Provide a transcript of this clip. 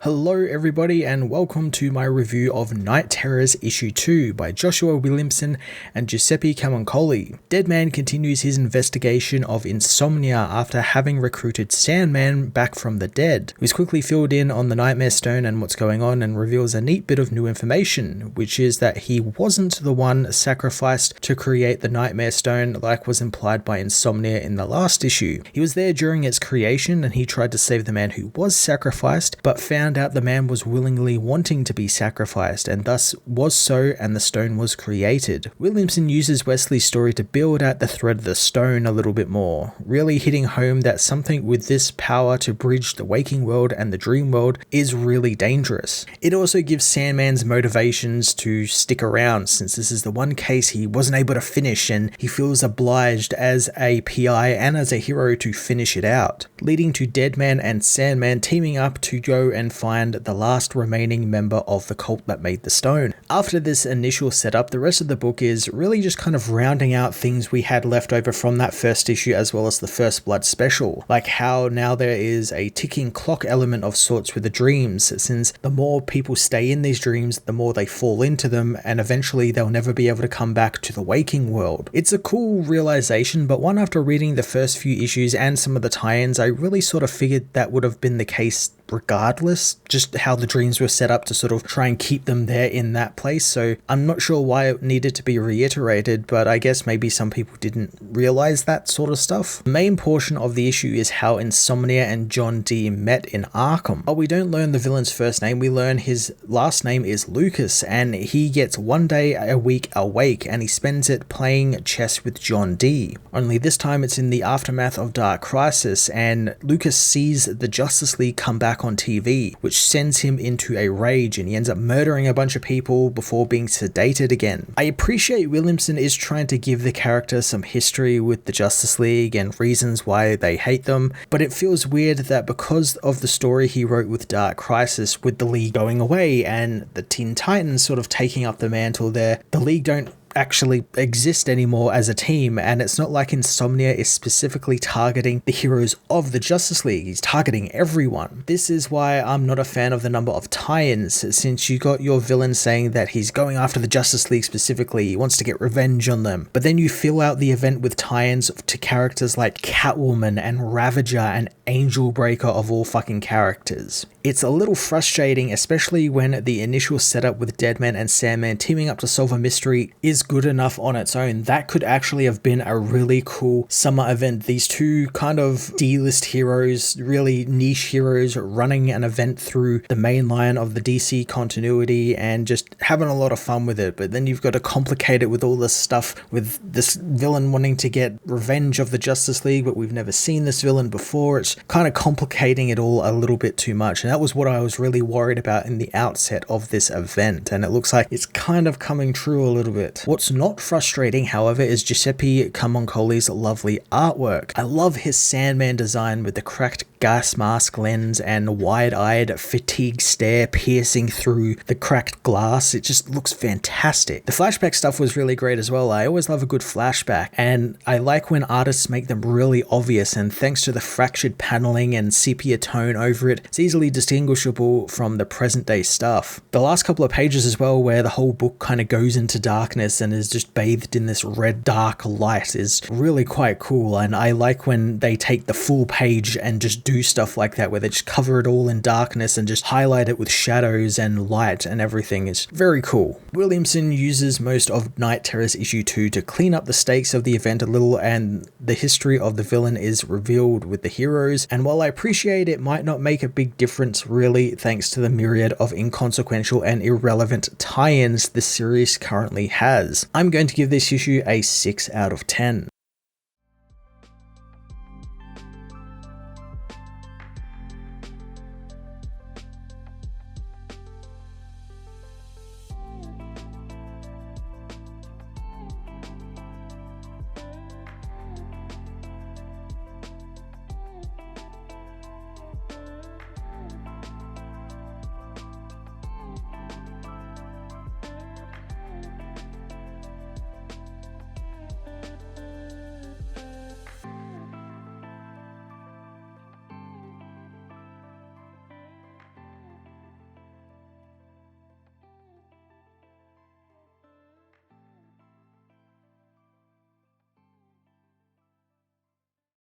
Hello everybody and welcome to my review of Night Terrors Issue 2 by Joshua Williamson and Giuseppe Camuncoli. Deadman continues his investigation of insomnia after having recruited Sandman back from the dead, who's quickly filled in on the Nightmare Stone and what's going on and reveals a neat bit of new information, which is that he wasn't the one sacrificed to create the Nightmare Stone like was implied by Insomnia in the last issue. He was there during its creation and he tried to save the man who was sacrificed, but found out the man was willingly wanting to be sacrificed and thus was so, and the stone was created. Williamson uses Wesley's story to build out the thread of the stone a little bit more, really hitting home that something with this power to bridge the waking world and the dream world is really dangerous. It also gives Sandman's motivations to stick around, since this is the one case he wasn't able to finish and he feels obliged as a PI and as a hero to finish it out, leading to Deadman and Sandman teaming up to go and find the last remaining member of the cult that made the stone. After this initial setup, the rest of the book is really just kind of rounding out things we had left over from that first issue as well as the First Blood special, like how now there is a ticking clock element of sorts with the dreams, since the more people stay in these dreams, the more they fall into them, and eventually they'll never be able to come back to the waking world. It's a cool realization, but one after reading the first few issues and some of the tie-ins, I really sort of figured that would have been the case regardless, just how the dreams were set up to sort of try and keep them there in that place. So I'm not sure why it needed to be reiterated, but I guess maybe some people didn't realize that sort of stuff. The main portion of the issue is how Insomnia and John Dee met in Arkham. But we don't learn the villain's first name, we learn his last name is Lucas, and he gets one day a week awake and he spends it playing chess with John Dee. Only this time it's in the aftermath of Dark Crisis, and Lucas sees the Justice League come back on TV, which sends him into a rage and he ends up murdering a bunch of people before being sedated again. I appreciate Williamson is trying to give the character some history with the Justice League and reasons why they hate them, but it feels weird that because of the story he wrote with Dark Crisis, with the League going away and the Teen Titans sort of taking up the mantle there, the League don't actually exist anymore as a team, and it's not like Insomnia is specifically targeting the heroes of the Justice League, he's targeting everyone. This is why I'm not a fan of the number of tie-ins, since you got your villain saying that he's going after the Justice League specifically, he wants to get revenge on them, but then you fill out the event with tie-ins to characters like Catwoman and Ravager and Angel Breaker of all fucking characters. It's a little frustrating, especially when the initial setup with Deadman and Sandman teaming up to solve a mystery is good enough on its own. That could actually have been a really cool summer event. These two kind of D-list heroes, really niche heroes, running an event through the main line of the DC continuity and just having a lot of fun with it. But then you've got to complicate it with all this stuff, with this villain wanting to get revenge of the Justice League, but we've never seen this villain before. It's kind of complicating it all a little bit too much. And that was what I was really worried about in the outset of this event, and it looks like it's kind of coming true a little bit. What's not frustrating, however, is Giuseppe Camuncoli's lovely artwork. I love his Sandman design with the cracked gas mask lens and wide-eyed fatigue stare piercing through the cracked glass. It just looks fantastic. The flashback stuff was really great as well. I always love a good flashback, and I like when artists make them really obvious, and thanks to the fractured paneling and sepia tone over it, it's easily distinguishable from the present day stuff. The last couple of pages as well, where the whole book kind of goes into darkness and is just bathed in this red dark light, is really quite cool, and I like when they take the full page and just do stuff like that, where they just cover it all in darkness and just highlight it with shadows and light and everything. Is very cool. Williamson uses most of Night Terrors issue 2 to clean up the stakes of the event a little, and the history of the villain is revealed with the heroes, and while I appreciate it might not make a big difference really, thanks to the myriad of inconsequential and irrelevant tie-ins this series currently has, I'm going to give this issue a 6 out of 10.